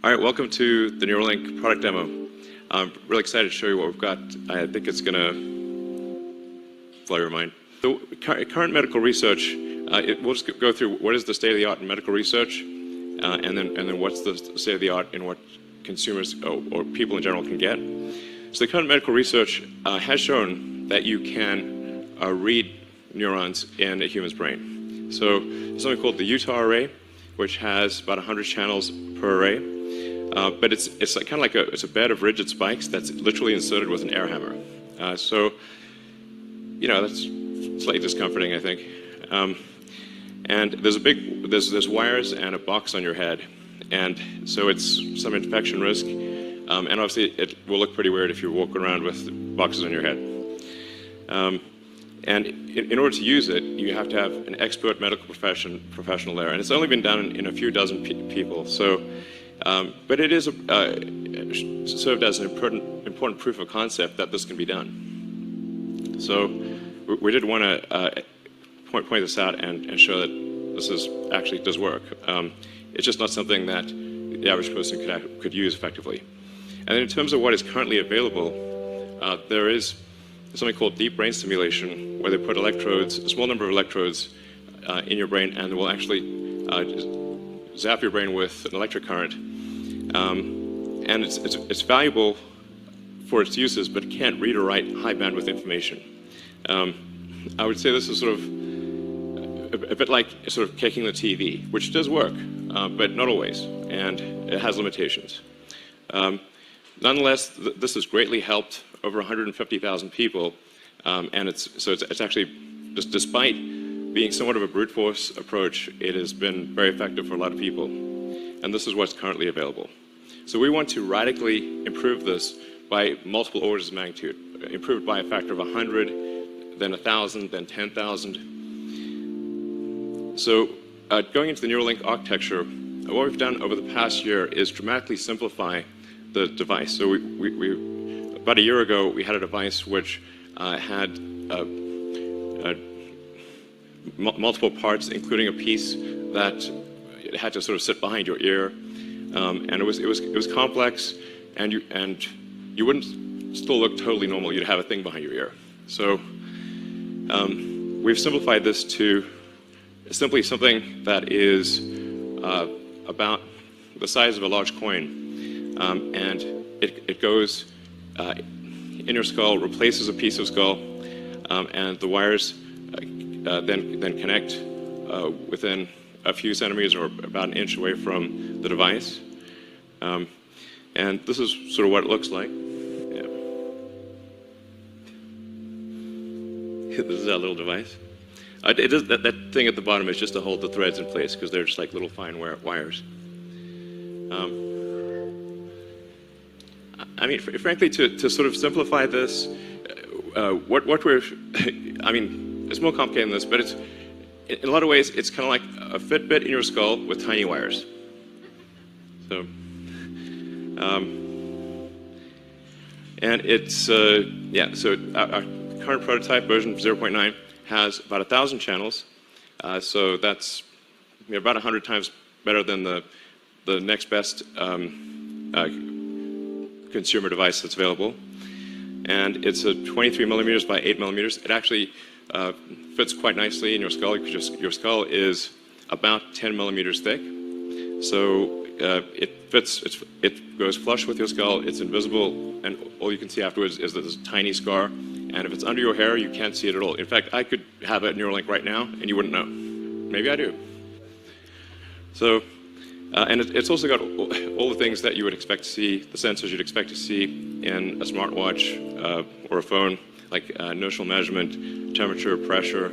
All right, welcome to the Neuralink product demo. I'm really excited to show you what we've got. I think it's going to blow your mind. So current medical research, we'll just go through what is the state of the art in medical research, and then what's the state of the art in what consumers or people in general can get. So the current medical research has shown that you can read neurons in a human's brain. So there's something called the Utah array, which has about 100 channels per array. But it's like, kind of like it's a bed of rigid spikes that's literally inserted with an air hammer. So, you know, that's slightly discomforting, I think. And there's wires and a box on your head, and so it's some infection risk. And obviously, it will look pretty weird if you walk around with boxes on your head. And in order to use it, you have to have an expert medical professional there, and it's only been done in a few dozen people. So. But it is served as an important proof of concept that this can be done. So we did want to point this out and show that this actually does work. It's just not something that the average person could use effectively. And then in terms of what is currently available, there is something called deep brain stimulation, where they put electrodes, a small number of electrodes, in your brain, and will actually zap your brain with an electric current. And it's valuable for its uses, but it can't read or write high bandwidth information. I would say this is sort of a bit like sort of kicking the TV, which does work, but not always, and it has limitations. Nonetheless, this has greatly helped over 150,000 people, and it's actually, despite being somewhat of a brute force approach, it has been very effective for a lot of people. And this is what's currently available. So we want to radically improve this by multiple orders of magnitude, improved by a factor of 100, then 1,000, then 10,000. So going into the Neuralink architecture, what we've done over the past year is dramatically simplify the device. So we about a year ago, we had a device which had multiple parts, including a piece that it had to sort of sit behind your ear, and it was complex, and you wouldn't still look totally normal. You'd have a thing behind your ear. So we've simplified this to simply something that is about the size of a large coin, and it goes in your skull, replaces a piece of skull, and the wires then connect within a few centimeters or about an inch away from the device. And this is sort of what it looks like. Yeah. This is our little device. That thing at the bottom is just to hold the threads in place, because they're just like little fine wires. I mean, frankly, to sort of simplify this, what we're, I mean, it's more complicated than this, but it's, in a lot of ways, it's kind of like a Fitbit in your skull with tiny wires. So, and it's, yeah, so our current prototype, version 0.9, has about 1,000 channels. So that's about 100 times better than the next best consumer device that's available. And it's a 23 millimeters by 8 millimeters. It actually fits quite nicely in your skull, because your skull is about 10 millimeters thick. So it fits, it goes flush with your skull, it's invisible, and all you can see afterwards is this tiny scar. And if it's under your hair, you can't see it at all. In fact, I could have a Neuralink right now, and you wouldn't know. Maybe I do. So, and it's also got all the things that you would expect to see, the sensors you'd expect to see in a smartwatch or a phone, like inertial measurement, temperature, pressure.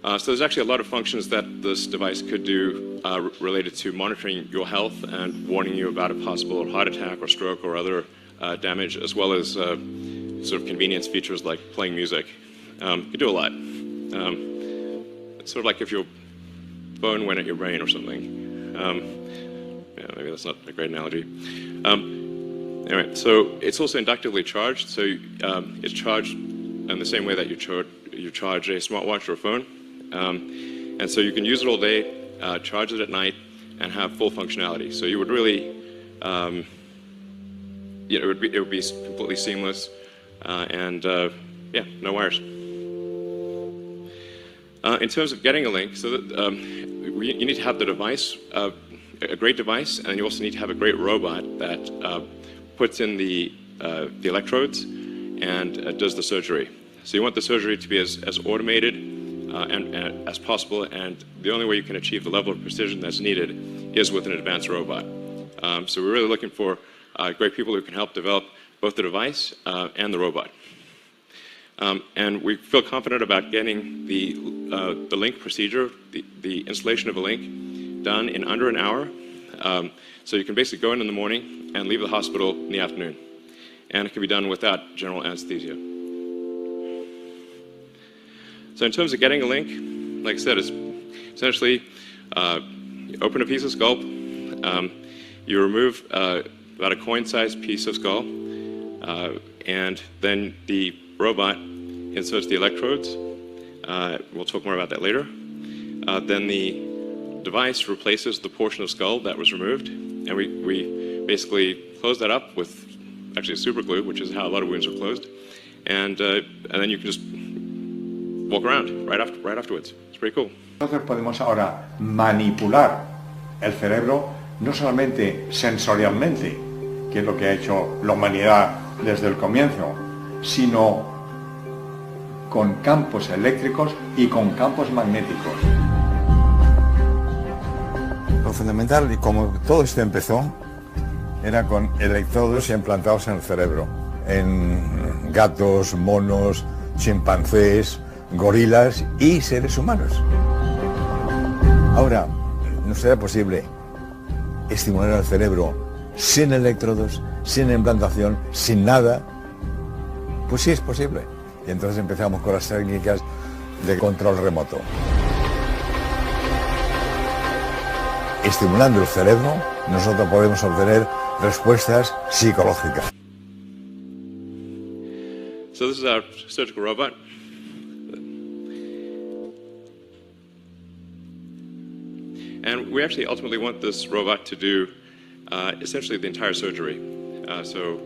So there's actually a lot of functions that this device could do related to monitoring your health and warning you about a possible heart attack or stroke or other damage, as well as sort of convenience features like playing music. You could do a lot. It's sort of like if your phone went at your brain or something. Yeah, maybe that's not a great analogy. Anyway, so it's also inductively charged. So it's charged in the same way that you charge a smartwatch or a phone. And so you can use it all day, charge it at night, and have full functionality. So you would really it would be completely seamless, and yeah, no wires. In terms of getting a link, so that, you need to have the device, a great device, and you also need to have a great robot that puts in the electrodes and does the surgery. So you want the surgery to be as automated and as possible, and the only way you can achieve the level of precision that's needed is with an advanced robot. So we're really looking for great people who can help develop both the device and the robot. And we feel confident about getting the link procedure, the installation of a link, done in under an hour. So you can basically go in the morning and leave the hospital in the afternoon. And it can be done without general anesthesia. So in terms of getting a link, like I said, it's essentially you open a piece of skull, you remove about a coin-sized piece of skull, and then the robot inserts the electrodes. We'll talk more about that later. Then the device replaces the portion of skull that was removed, and we basically close that up with actually super glue, which is how a lot of wounds are closed, and then you can just walk around right afterwards. It's pretty cool. Nosotros podemos ahora manipular el cerebro no solamente sensorialmente, que es lo que ha hecho la humanidad desde el comienzo, sino con campos eléctricos y con campos magnéticos. Lo fundamental, y como todo esto empezó, era con electrodos implantados en el cerebro, en gatos, monos, chimpancés, gorilas y seres humanos. Ahora, ¿no será posible estimular el cerebro sin electrodos, sin implantación, sin nada? Pues sí es posible. Y entonces empezamos con las técnicas de control remoto. Estimulando el cerebro, nosotros podemos obtener respuestas psicológicas. So this is our surgical robot. And we actually ultimately want this robot to do essentially the entire surgery. So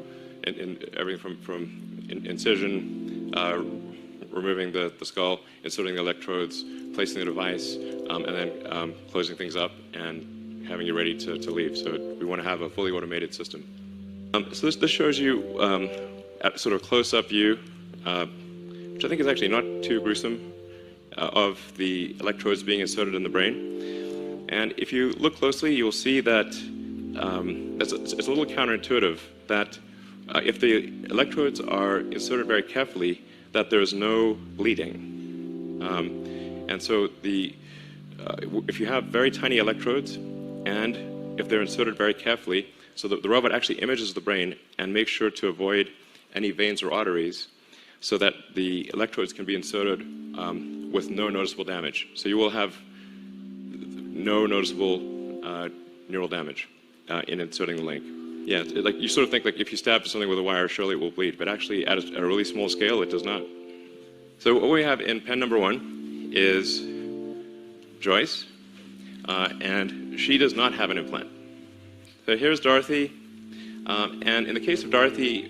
in everything from incision, removing the skull, inserting the electrodes, placing the device, and then closing things up and having you ready to leave. So we want to have a fully automated system. So this shows you at sort of close-up view, which I think is actually not too gruesome, of the electrodes being inserted in the brain. And if you look closely, you'll see that it's a little counterintuitive that if the electrodes are inserted very carefully, that there's no bleeding. And so if you have very tiny electrodes, and if they're inserted very carefully, so that the robot actually images the brain and makes sure to avoid any veins or arteries, so that the electrodes can be inserted with no noticeable damage. So you will have no noticeable neural damage in inserting the link. Yeah, like you sort of think like if you stab something with a wire, surely it will bleed, but actually at a really small scale, it does not. So what we have in pen number 1 is Joyce, and she does not have an implant. So here's Dorothy, and in the case of Dorothy,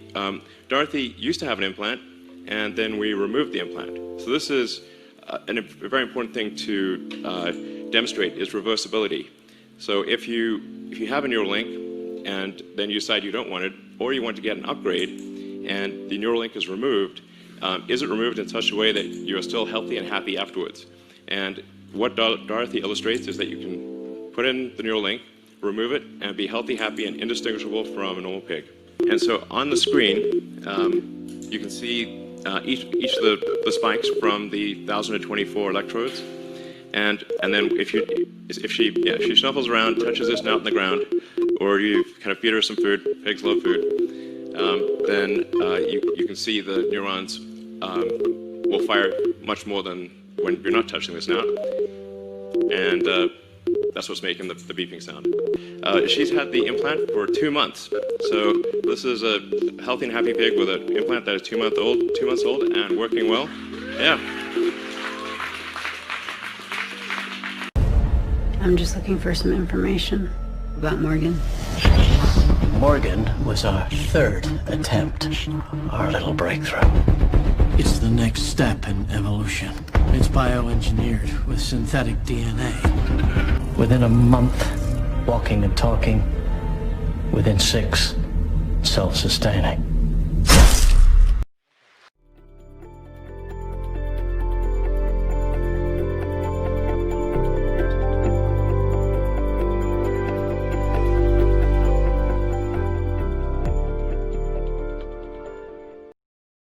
Dorothy used to have an implant, and then we removed the implant. So this is a very important thing to demonstrate is reversibility. So if you have a neural link and then you decide you don't want it, or you want to get an upgrade and the neural link is removed, is it removed in such a way that you are still healthy and happy afterwards? And what Dorothy illustrates is that you can put in the neural link, remove it, and be healthy, happy, and indistinguishable from a normal pig. And so on the screen, you can see each of the spikes from the 1,024 electrodes. And then if she snuffles around, touches this snout in the ground, or you kind of feed her some food, pigs love food, then you can see the neurons will fire much more than when you're not touching the snout. And that's what's making the beeping sound. She's had the implant for 2 months. So this is a healthy and happy pig with an implant that is 2 months old and working well. Yeah. I'm just looking for some information about Morgan. organ was our third attempt, our little breakthrough. It's the next step in evolution. It's bioengineered with synthetic DNA. Within a month, walking and talking. Within 6, self-sustaining.